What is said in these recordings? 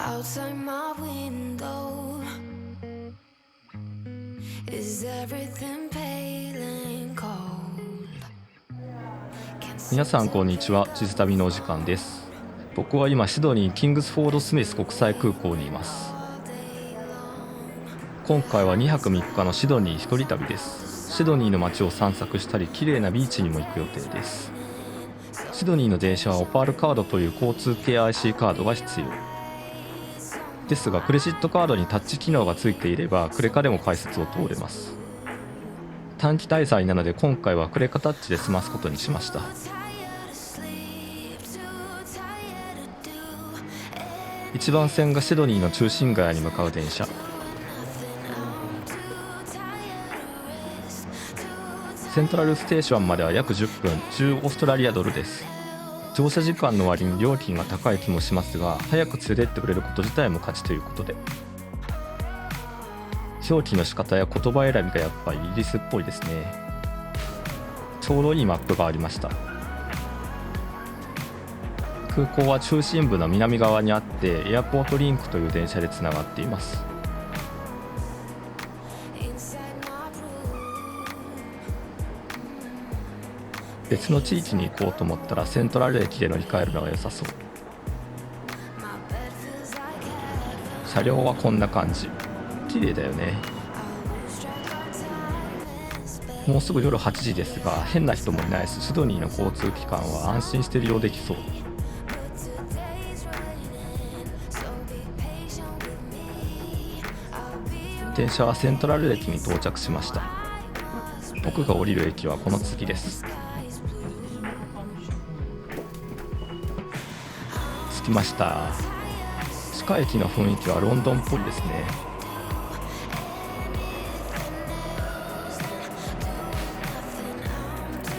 Outside my window, is everything pale and cold? 皆さんこんにちは。地図旅のお時間です。僕は今シドニーキングスフォードスミス国際空港にいます。今回は2泊3日のシドニー一人旅です。シドニーの街を散策したり綺麗なビーチにも行く予定です。シドニーの電車はオパールカードという交通系 IC カードが必要ですが、クレジットカードにタッチ機能がついていればクレカでも改札を通れます。短期滞在なので今回はクレカタッチで済ますことにしました。1番線がシドニーの中心街に向かう電車。セントラルステーションまでは約10分、10オーストラリアドルです。乗車時間の割に料金が高い気もしますが、早く連れてってくれること自体も価値ということで、表記の仕方や言葉選びがやっぱりイギリスっぽいですね。ちょうどいいマップがありました。空港は中心部の南側にあって、エアポートリンクという電車でつながっています。別の地域に行こうと思ったらセントラル駅で乗り換えるのが良さそう。車両はこんな感じ。綺麗だよね。もうすぐ夜8時ですが、変な人もいないし、シドニーの交通機関は安心して利用できそう。電車はセントラル駅に到着しました。僕が降りる駅はこの次です。着きました。地下駅の雰囲気はロンドンっぽいですね。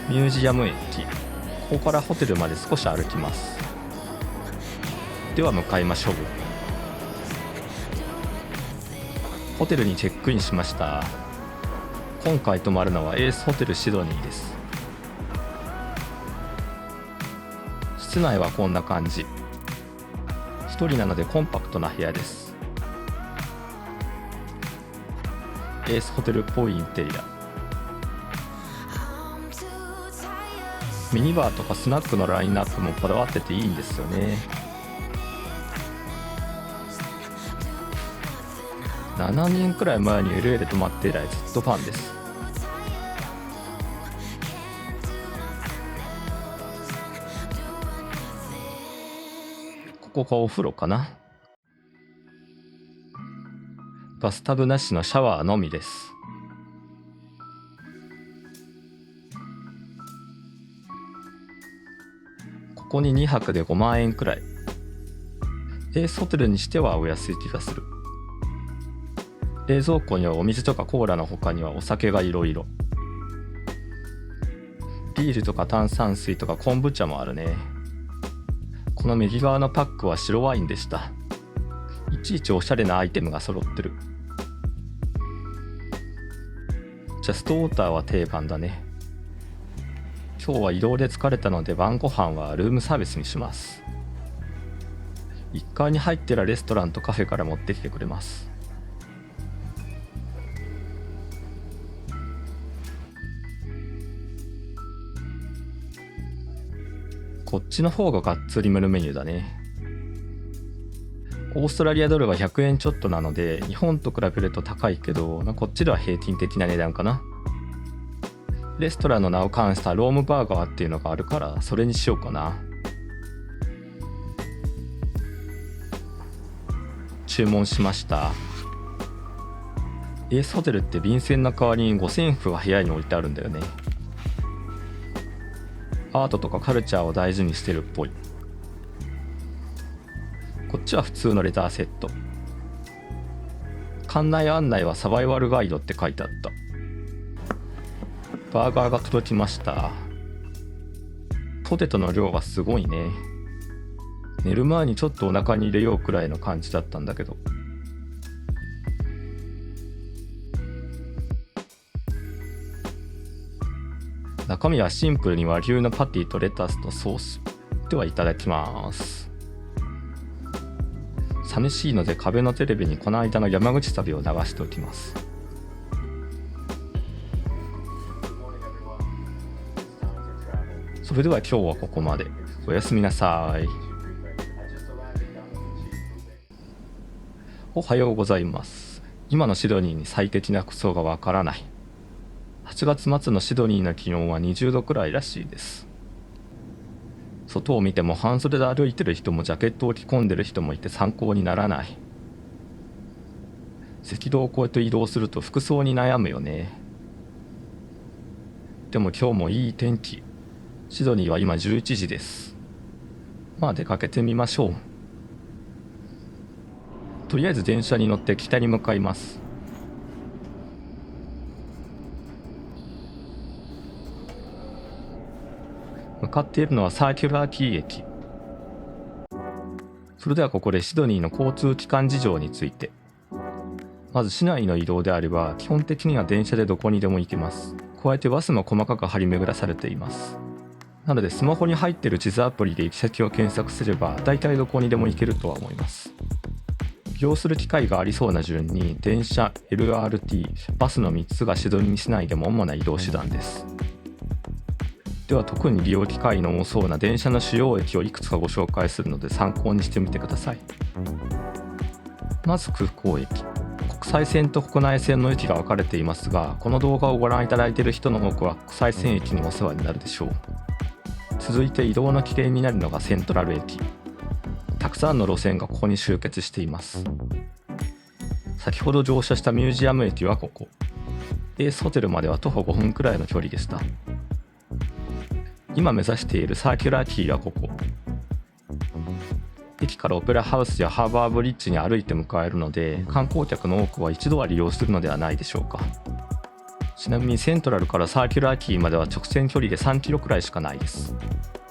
ミュージアム駅、ここからホテルまで少し歩きます。では向かいましょう。ホテルにチェックインしました。今回泊まるのはエースホテルシドニーです。室内はこんな感じ。一人なのでコンパクトな部屋です。エースホテルっぽいインテリア。ミニバーとかスナックのラインナップもこだわってていいんですよね。7年くらい前に LA で泊まって以来ずっとファンです。ここがお風呂かな。バスタブなしのシャワーのみです。ここに2泊で5万円くらい。エースホテルにしてはお安い気がする。冷蔵庫にはお水とかコーラの他にはお酒がいろいろ。ビールとか炭酸水とか昆布茶もあるね。この右側のパックは白ワインでした。いちいちおしゃれなアイテムが揃ってる。ジャストウォーターは定番だね。今日は移動で疲れたので晩ご飯はルームサービスにします。1階に入ってるレストランとカフェから持ってきてくれます。こっちの方ががっつりめのメニューだね。オーストラリアドルが100円ちょっとなので日本と比べると高いけど、こっちでは平均的な値段かな。レストランの名を冠したロームバーガーっていうのがあるからそれにしようかな。注文しました。エースホテルって便箋の代わりに五線譜が部屋に置いてあるんだよね。アートとかカルチャーを大事にしてるっぽい。こっちは普通のレターセット。館内案内はサバイバルガイドって書いてあった。バーガーが届きました。ポテトの量がすごいね。寝る前にちょっとお腹に入れようくらいの感じだったんだけど。中身はシンプルに和牛のパティとレタスとソース。ではいただきます。寂しいので壁のテレビにこの間の山口旅を流しておきます。それでは今日はここまで。おやすみなさい。おはようございます。今のシドニーに最適な服装がわからない。8月末のシドニーの気温は20度くらいらしいです。外を見ても半袖で歩いてる人もジャケットを着込んでる人もいて参考にならない。赤道を越えて移動すると服装に悩むよね。でも今日もいい天気。シドニーは今11時です。まあ出かけてみましょう。とりあえず電車に乗って北に向かいます。向かっているのはサーキュラーキー駅。それではここでシドニーの交通機関事情について。まず市内の移動であれば基本的には電車でどこにでも行けます。加えてバスも細かく張り巡らされています。なのでスマホに入っている地図アプリで行き先を検索すれば大体どこにでも行けるとは思います。利用する機会がありそうな順に電車、LRT、バスの3つがシドニー市内でも主な移動手段です。では特に利用機会の多そうな電車の主要駅をいくつかご紹介するので参考にしてみてください。まず空港駅。国際線と国内線の駅が分かれていますが、この動画をご覧いただいている人の多くは国際線駅にお世話になるでしょう。続いて移動の起点になるのがセントラル駅。たくさんの路線がここに集結しています。先ほど乗車したミュージアム駅はここ。エースホテルまでは徒歩5分くらいの距離でした。今目指しているサーキュラーキーはここ。駅からオペラハウスやハーバーブリッジに歩いて向かえるので、観光客の多くは一度は利用するのではないでしょうか。ちなみにセントラルからサーキュラーキーまでは直線距離で3キロくらいしかないです。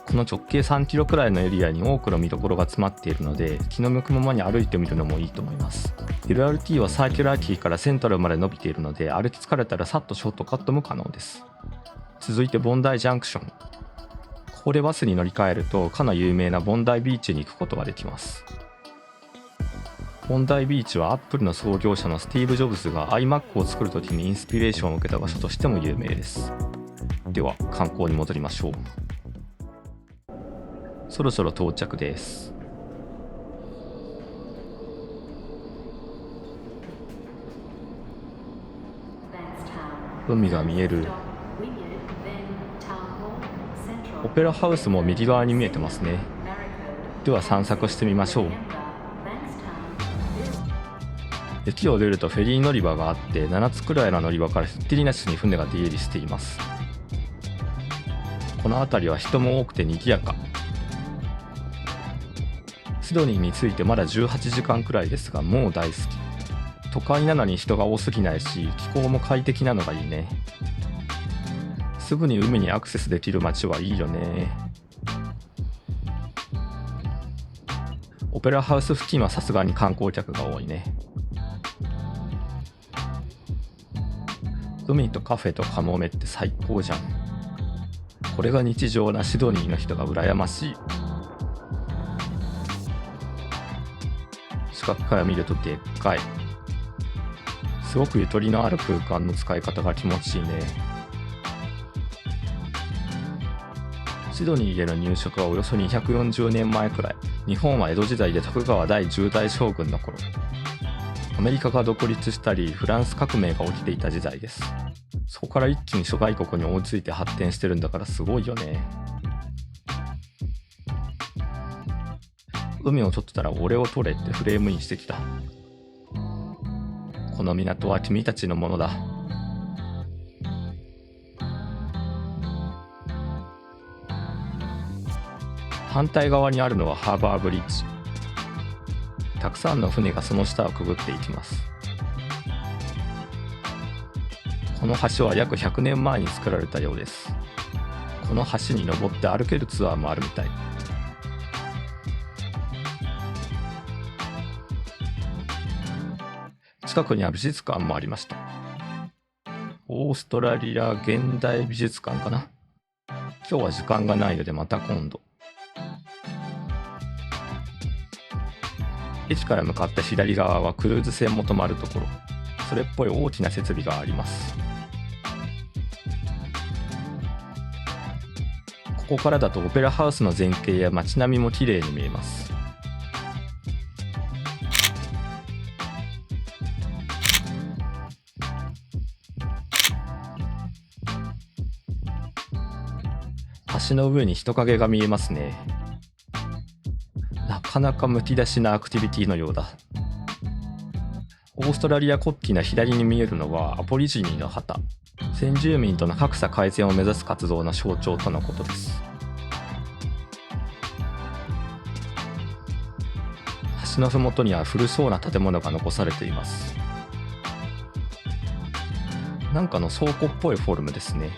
この直径3キロくらいのエリアに多くの見どころが詰まっているので、気の向くままに歩いてみるのもいいと思います。LRT はサーキュラーキーからセントラルまで伸びているので、歩き疲れたらさっとショートカットも可能です。続いてボンダイジャンクション。ここでバスに乗り換えるとかの有名なボンダイビーチに行くことができます。ボンダイビーチはアップルの創業者のスティーブ・ジョブズが iMac を作るときにインスピレーションを受けた場所としても有名です。では観光に戻りましょう。そろそろ到着です。海が見える。オペラハウスも右側に見えてますね。では散策してみましょう。駅を出るとフェリー乗り場があって、7つくらいの乗り場からひっきりなしに船が出入りしています。この辺りは人も多くて賑やか。シドニーに着いてまだ18時間くらいですが、もう大好き。都会なのに人が多すぎないし、気候も快適なのがいいね。すぐに海にアクセスできる街はいいよね。オペラハウス付近はさすがに観光客が多いね。海とカフェとカモメって最高じゃん。これが日常なシドニーの人が羨ましい。近くから見るとでっかい。すごくゆとりのある空間の使い方が気持ちいいね。シドニーへの入植はおよそ240年前くらい。日本は江戸時代で徳川第10代将軍の頃。アメリカが独立したり、フランス革命が起きていた時代です。そこから一気に諸外国に追いついて発展してるんだからすごいよね。海を撮ってたら俺を撮れってフレームインしてきた。この港は君たちのものだ。反対側にあるのはハーバーブリッジ。たくさんの船がその下をくぐっていきます。この橋は約100年前に作られたようです。この橋に登って歩けるツアーもあるみたい。近くには美術館もありました。オーストラリア現代美術館かな。今日は時間がないのでまた今度。駅から向かった左側はクルーズ船も止まるところ、それっぽい大きな設備があります。ここからだとオペラハウスの前景や街並みも綺麗に見えます。橋の上に人影が見えますね。なかなかむき出しなアクティビティのようだ。オーストラリア国旗の左に見えるのはアボリジニの旗。先住民との格差改善を目指す活動の象徴とのことです。橋のふもとには古そうな建物が残されています。なんかの倉庫っぽいフォルムですね。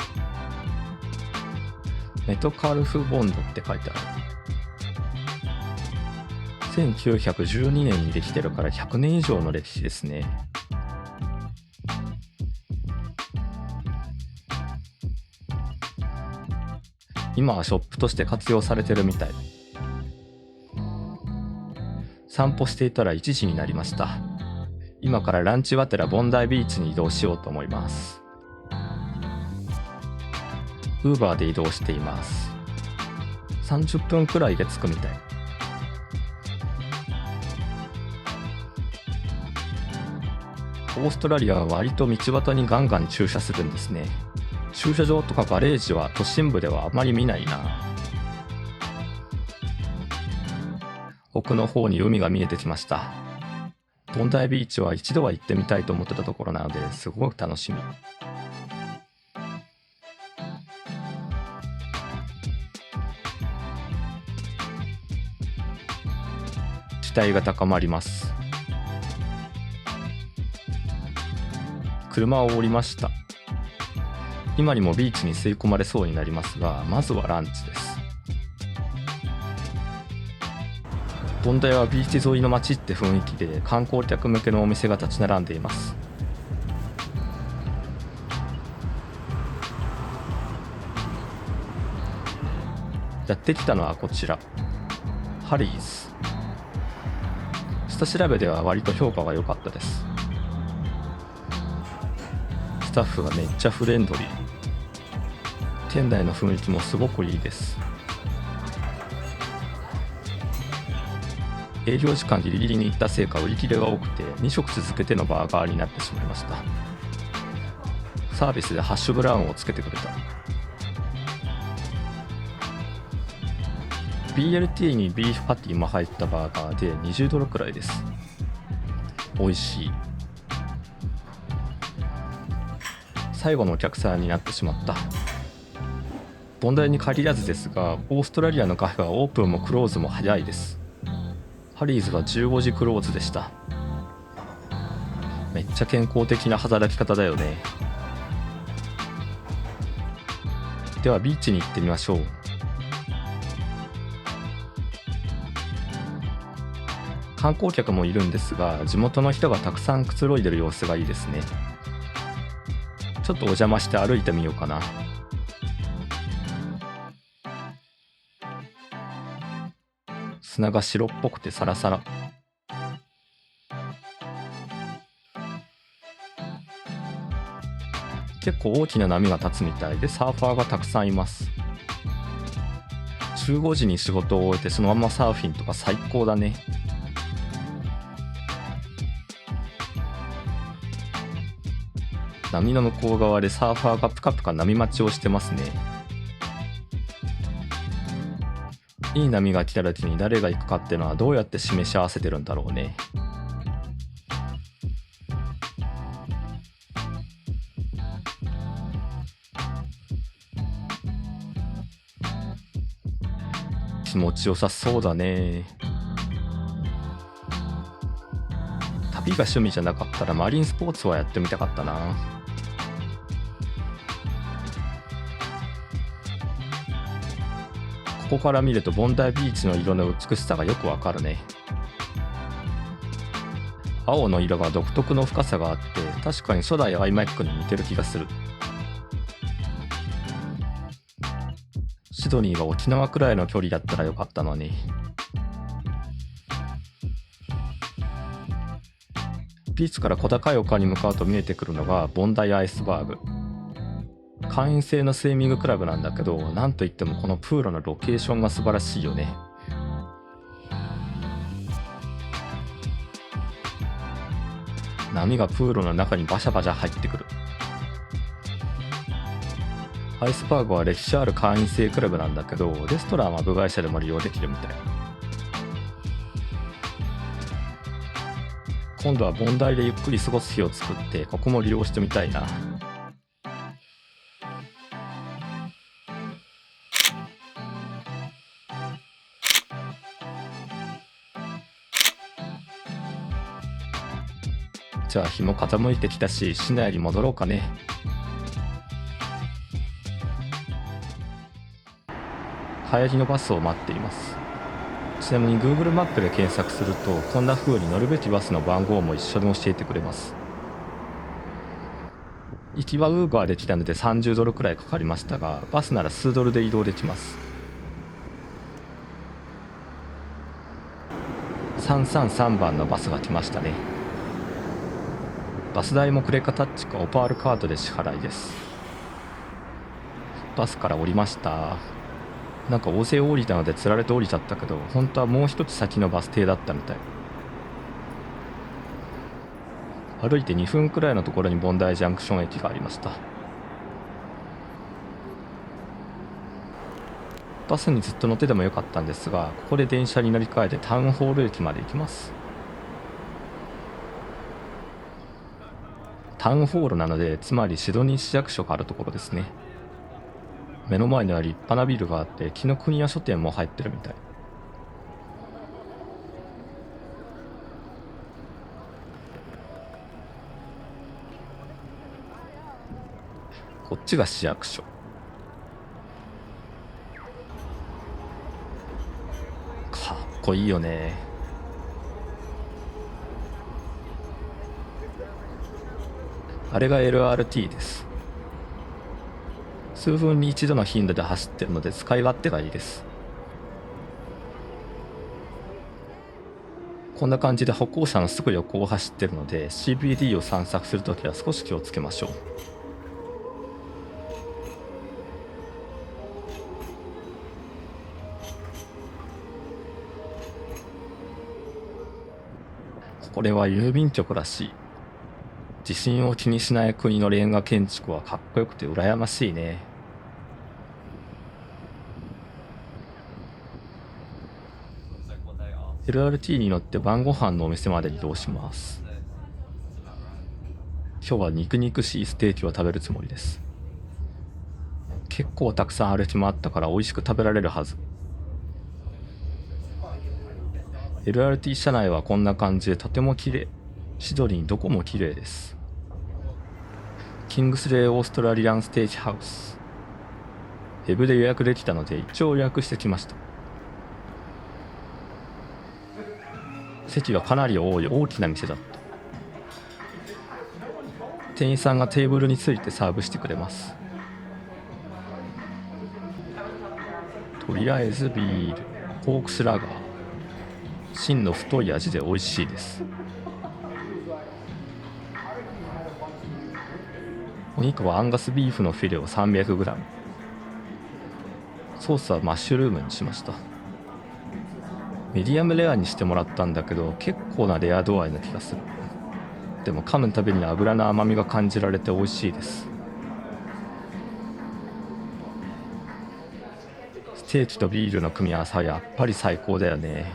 メトカルフボンドって書いてある。1912年にできてるから100年以上の歴史ですね。今はショップとして活用されてるみたい。散歩していたら1時になりました。今からランチがてらボンダイビーチに移動しようと思います。ウーバーで移動しています。30分くらいで着くみたい。オーストラリアは割と道端にガンガン駐車するんですね。駐車場とかガレージは都心部ではあまり見ないな。奥の方に海が見えてきました。ボンダイビーチは一度は行ってみたいと思ってたところなのですごく楽しみ。期待が高まります。車を降りました。今にもビーチに吸い込まれそうになりますが、まずはランチです。ボンダイはビーチ沿いの街って雰囲気で観光客向けのお店が立ち並んでいます。やってきたのはこちら、ハリーズ。下調べでは割と評価が良かったです。スタッフがめっちゃフレンドリー。店内の雰囲気もすごくいいです。営業時間ギリギリに行ったせいか売り切れが多くて2食続けてのバーガーになってしまいました。サービスでハッシュブラウンをつけてくれた。BLT にビーフパティも入ったバーガーで$20くらいです。美味しい。最後のお客さんになってしまった。ボンダイに限らずですが、オーストラリアのカフェはオープンもクローズも早いです。ハリーズは15時クローズでした。めっちゃ健康的な働き方だよね。ではビーチに行ってみましょう。観光客もいるんですが、地元の人がたくさんくつろいでる様子がいいですね。ちょっとお邪魔して歩いてみようかな。砂が白っぽくてサラサラ。結構大きな波が立つみたいでサーファーがたくさんいます。15時に仕事を終えてそのままサーフィンとか最高だね。波の向こう側でサーファーがプカプカ波待ちをしてますね。いい波が来た時に誰が行くかってのはどうやって示し合わせてるんだろうね。気持ちよさそうだね。旅が趣味じゃなかったらマリンスポーツはやってみたかったな。ここから見るとボンダイビーチの色の美しさがよくわかるね。青の色が独特の深さがあって確かに初代 iMac に似てる気がする。シドニーが沖縄くらいの距離だったらよかったのに。ビーチから小高い丘に向かうと見えてくるのがボンダイアイスバーグ。会員制のスイミングクラブなんだけど、なんといってもこのプールのロケーションが素晴らしいよね。波がプールの中にバシャバシャ入ってくる。アイスバーグは歴史ある会員制クラブなんだけど、レストランは部外者でも利用できるみたい。今度はボンダイでゆっくり過ごす日を作って、ここも利用してみたいな。じゃあ日も傾いてきたし、市内に戻ろうかね。帰りのバスを待っています。ちなみに Google マップで検索すると、こんな風に乗るべきバスの番号も一緒に教えてくれます。行きは Uber で来たので30ドルくらいかかりましたが、バスなら数ドルで移動できます。333番のバスが来ましたね。バス代もクレカタッチかオパールカードで支払いです。バスから降りました。なんか大勢降りたので釣られて降りちゃったけど、本当はもう一つ先のバス停だったみたい。歩いて2分くらいのところにボンダイジャンクション駅がありました。バスにずっと乗っててもよかったんですが、ここで電車に乗り換えてタウンホール駅まで行きます。タウンホールなので、つまりシドニー市役所があるところですね。目の前には立派なビルがあって、紀ノ国屋書店も入ってるみたい。こっちが市役所。かっこいいよね。あれが LRT です。数分に一度の頻度で走ってるので使い勝手がいいです。こんな感じで歩行者のすぐ横を走ってるので CBD を散策するときは少し気をつけましょう。これは郵便局らしい。地震を気にしない国のレンガ建築はかっこよくて羨ましいね。LRT に乗って晩ご飯のお店まで移動します。今日は肉々しいステーキを食べるつもりです。結構たくさん歩き回ったから美味しく食べられるはず。LRT 車内はこんな感じでとても綺麗。シドニーどこも綺麗です。キングスレイオーストラリアンステーキハウス。ウェブで予約できたので一応予約してきました。席がかなり多い大きな店だった。店員さんがテーブルについてサーブしてくれます。とりあえずビール、ポークスラガー。芯の太い味で美味しいです。お肉はアンガスビーフのフィレを 300g。 ソースはマッシュルームにしました。ミディアムレアにしてもらったんだけど、結構なレア度合いな気がする。でも噛むたびに油の甘みが感じられて美味しいです。ステーキとビールの組み合わせはやっぱり最高だよね。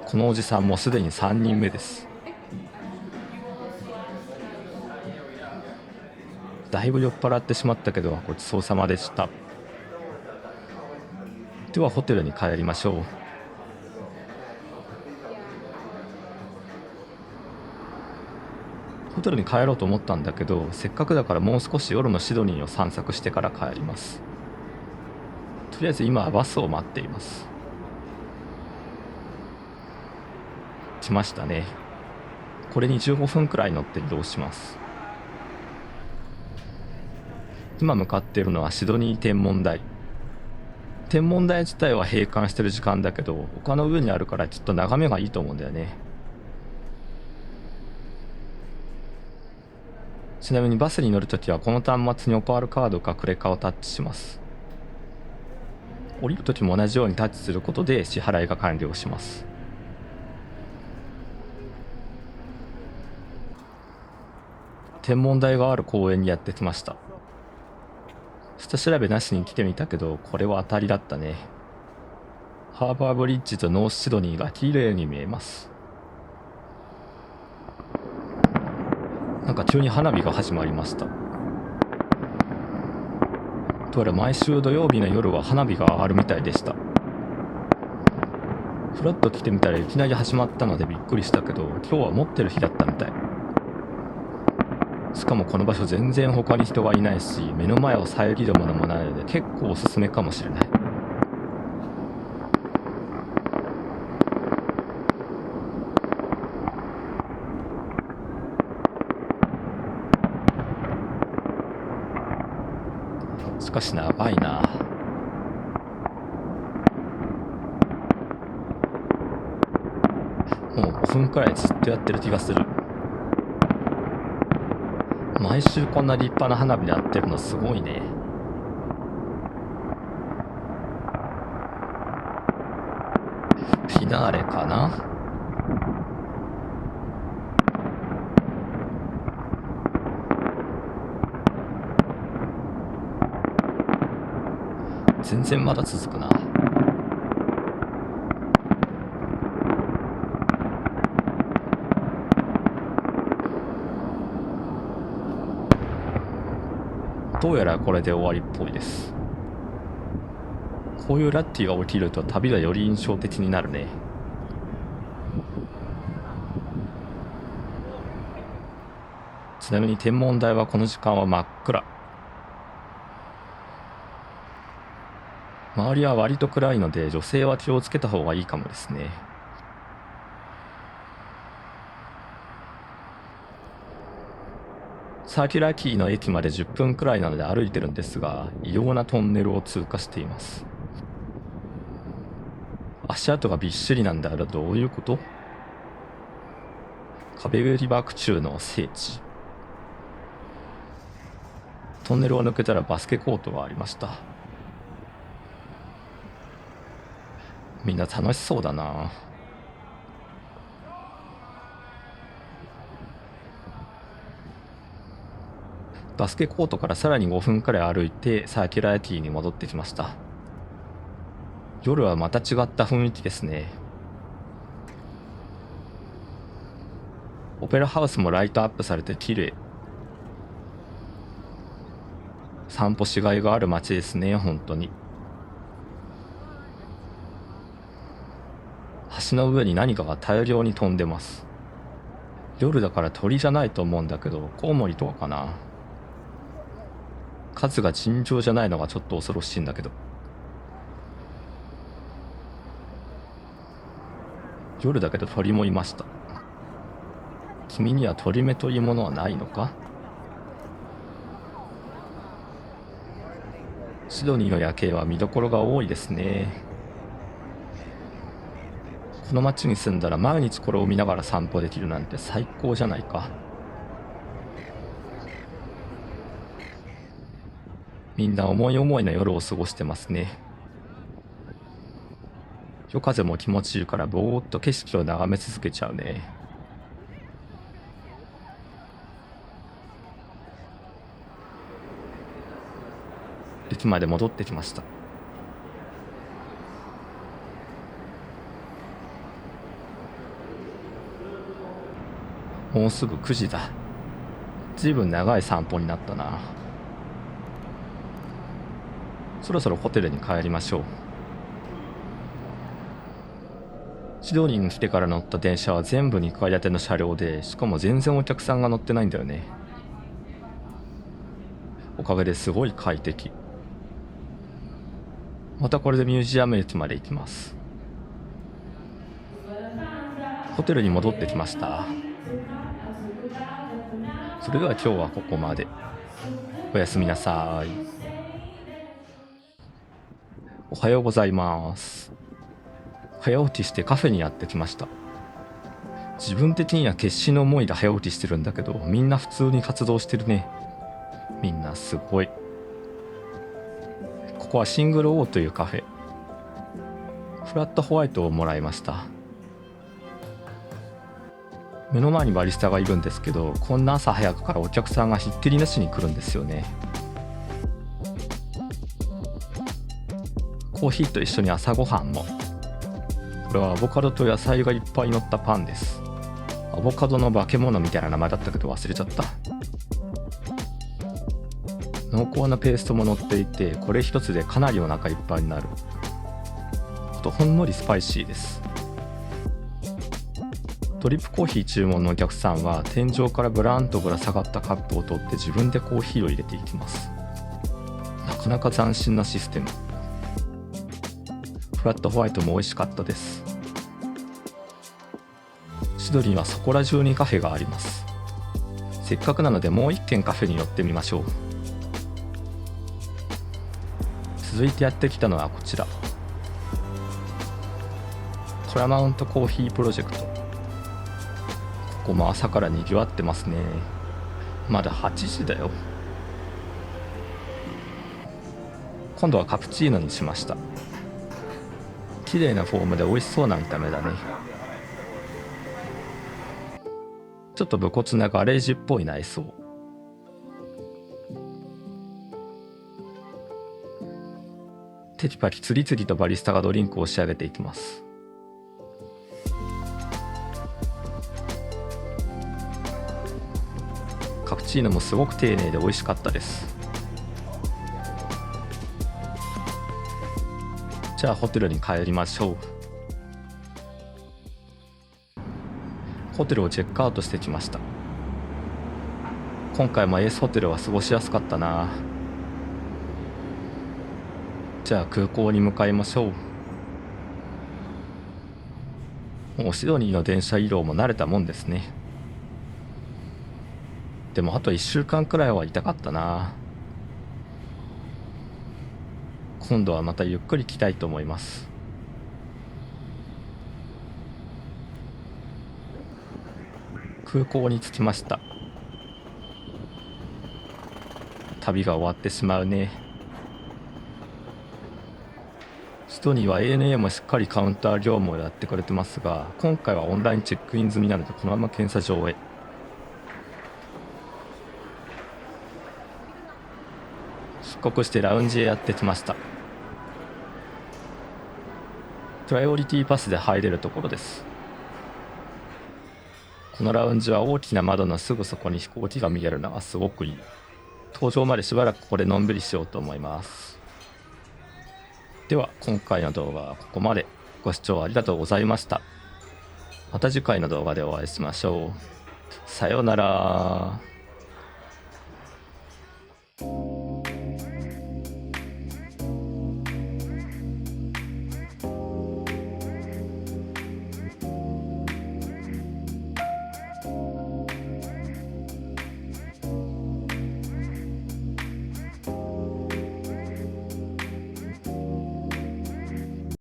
このおじさんもすでに3人目です。だいぶ酔っ払ってしまったけどごちそうさまでした。ではホテルに帰りましょう。ホテルに帰ろうと思ったんだけど、せっかくだからもう少し夜のシドニーを散策してから帰ります。とりあえず今はバスを待っています。来ましたね。これに15分くらい乗って移動します。今向かっているのはシドニー天文台。天文台自体は閉館してる時間だけど、丘の上にあるからきっと眺めがいいと思うんだよね。ちなみにバスに乗るときはこの端末にオパールカードかクレカをタッチします。降りるときも同じようにタッチすることで支払いが完了します。天文台がある公園にやってきました。下調べなしに来てみたけど、これは当たりだったね。ハーバーブリッジとノースシドニーが綺麗に見えます。なんか急に花火が始まりました。どうやら毎週土曜日の夜は花火があるみたいでした。ふらっと来てみたらいきなり始まったのでびっくりしたけど、今日は持ってる日だったみたい。しかもこの場所全然他に人がいないし、目の前を遮るものもないので結構おすすめかもしれない。しかし長いな。もう5分くらいずっとやってる気がする。毎週こんな立派な花火でやってるのすごいね。フィナーレかな。全然まだ続くな。どうやらこれで終わりっぽいです。こういうラッキーが起きると旅がより印象的になるね。ちなみに天文台はこの時間は真っ暗。周りは割と暗いので女性は気をつけた方がいいかもですね。サーキュラーキーの駅まで10分くらいなので歩いてるんですが、異様なトンネルを通過しています。足跡がびっしりなんだけど、どういうこと？壁売り爆中の聖地。トンネルを抜けたらバスケコートがありました。みんな楽しそうだな。バスケコートからさらに5分くらい歩いてサーキュラーティーに戻ってきました。夜はまた違った雰囲気ですね。オペラハウスもライトアップされて綺麗。散歩しがいがある街ですね、本当に。橋の上に何かが大量に飛んでます。夜だから鳥じゃないと思うんだけど、コウモリとかかな。数が尋常じゃないのがちょっと恐ろしいんだけど。夜だけど鳥もいました。君には鳥目というものはないのか？シドニーの夜景は見どころが多いですね。この街に住んだら毎日これを見ながら散歩できるなんて最高じゃないか。みんな思い思いの夜を過ごしてますね。夜風も気持ちいいからぼーっと景色を眺め続けちゃうね。駅まで戻ってきました。もうすぐ9時だ。ずいぶん長い散歩になったな。そろそろホテルに帰りましょう。シドニーに来てから乗った電車は全部2階建ての車両で、しかも全然お客さんが乗ってないんだよね。おかげですごい快適。またこれでミュージアム駅まで行きます。ホテルに戻ってきました。それでは今日はここまで。おやすみなさい。おはようございます。早起きしてカフェにやってきました。自分的には決死の思いで早起きしてるんだけど、みんな普通に活動してるね。みんなすごい。ここはシングルオーというカフェ。フラットホワイトをもらいました。目の前にバリスタがいるんですけど、こんな朝早くからお客さんがひっきりなしに来るんですよね。コーヒーと一緒に朝ごはんも。これはアボカドと野菜がいっぱい乗ったパンです。アボカドの化け物みたいな名前だったけど忘れちゃった。濃厚なペーストも乗っていて、これ一つでかなりお腹いっぱいになる。あとほんのりスパイシーです。ドリップコーヒー注文のお客さんは天井からブラーンとぶら下がったカップを取って自分でコーヒーを入れていきます。なかなか斬新なシステム。フラットホワイトも美味しかったです。シドニーはそこら中にカフェがあります。せっかくなのでもう一軒カフェに寄ってみましょう。続いてやってきたのはこちら、トラマウントコーヒープロジェクト。ここも朝からにぎわってますね。まだ8時だよ。今度はカプチーノにしました。綺麗なフォームで美味しそうな見た目だね。ちょっと武骨なガレージっぽい内装。テキパキ次々とバリスタがドリンクを仕上げていきます。カプチーノもすごく丁寧で美味しかったです。じゃあホテルに帰りましょう。ホテルをチェックアウトしてきました。今回もエースホテルは過ごしやすかったな。じゃあ空港に向かいましょう。もうシドニーの電車移動も慣れたもんですね。でもあと1週間くらいは痛かったな。今度はまたゆっくり来たいと思います。空港に着きました。旅が終わってしまうね。シドニーは ANA もしっかりカウンター業務をやってくれてますが、今回はオンラインチェックイン済みなのでこのまま検査場へ。出国してラウンジへやってきました。プライオリティパスで入れるところです。このラウンジは大きな窓のすぐそこに飛行機が見えるのがすごくいい。搭乗までしばらくここでのんびりしようと思います。では今回の動画はここまで。ご視聴ありがとうございました。また次回の動画でお会いしましょう。さようなら。